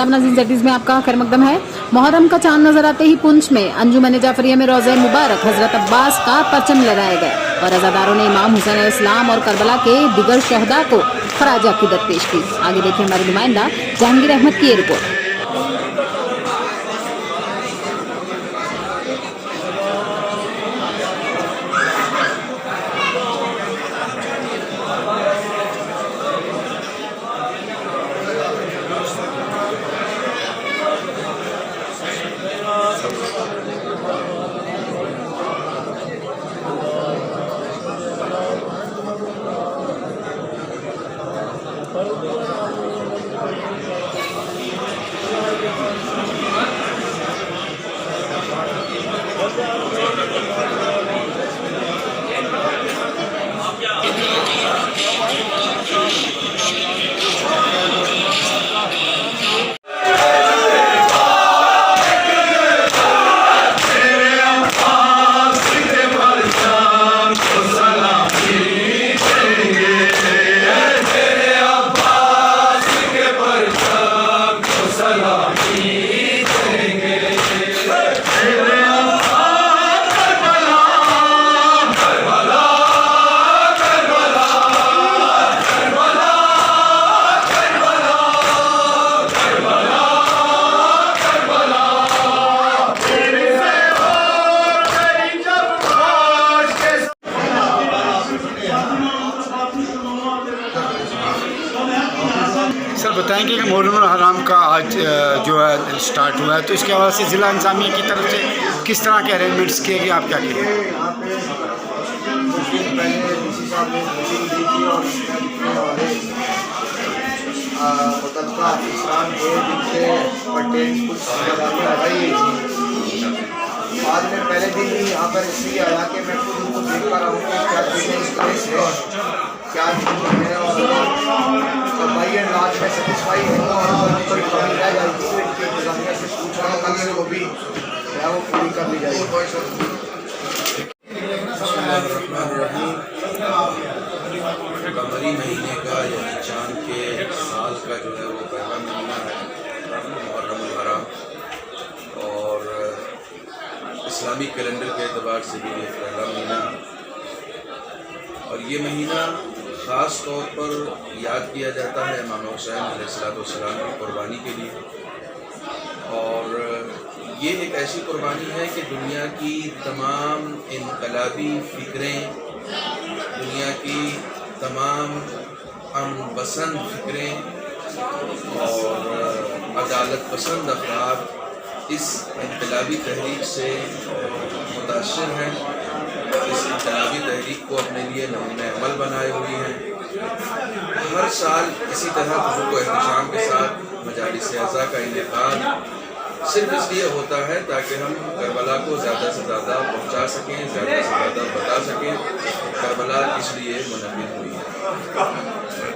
आदाब नाज़रीन, ज़ेड में आपका खैर मकदम है। मुहर्रम का चांद नजर आते ही पुंछ में अंजुमन जाफरिया में रोज़े मुबारक हजरत अब्बास का परचम लहराया गया और अज़ादारों ने इमाम हुसैन अलैहिस्सलाम और करबला के दिगर शहदा को खराज अकीदत पेश की। आगे देखिए हमारे नुमाइंदा जहांगीर अहमद की ये रिपोर्ट। सर बताएंगे कि मुहर्रम हराम का आज जो है स्टार्ट हुआ है, तो इसके हवाले से ज़िला इंतज़ामिया की तरफ से किस तरह के अरेंजमेंट्स किए गए, आप क्या कहेंगे? यहाँ पे कुछ दिन पहले डीसी साहब ने मीटिंग दी थी और मुतलका अफसरान के जिनसे परटेन कुछ जिम्मेदारियाँ लगाई गई थी। बाद में पहले दिन ही यहाँ पर इसलिए आया कि मैं खुद उनको देख पा रहा हूँ कि क्या चीज़ें इस तरह से क्या चीज़ें हैं और बाई एंड लार्ज में सेटिस्फाई है और कोई कमी रह जाएगी तो इनकी इंतजामिया से पूछ रहा हूँ, कल से वो भी क्या वो पूरी कर ली जाएगी। कमरी महीने का यानी चांद के साल का जो है वो पहला महीना है मुहर्रम हराम, और इस्लामी कैलेंडर के एतबार से भी ये पहला महीना है। और ये महीना ख़ास तौर पर याद किया जाता है इमाम हुसैन अलैहिस्सलाम की कुर्बानी के लिए। और ये एक ऐसी कुर्बानी है कि दुनिया की तमाम इनकलाबी फ़िक्रें, दुनिया की तमाम अमन पसंद फ़िक्रें और अदालत पसंद अफराद इस इनकलाबी तहरीक से मुतासिर हैं, इस इनकलाबी तहरीक को अपने लिए नमूने अमल बनाए हुई हैं। हर साल इसी तरह खुशूक एहतशाम के साथ मजालिस अज़ा का इनेकाद सिर्फ इसलिए होता है ताकि हम करबला को ज़्यादा से ज़्यादा पहुँचा सकें, ज़्यादा से ज़्यादा बता सकें करबला इसलिए मुनक़्क़िद हुई है।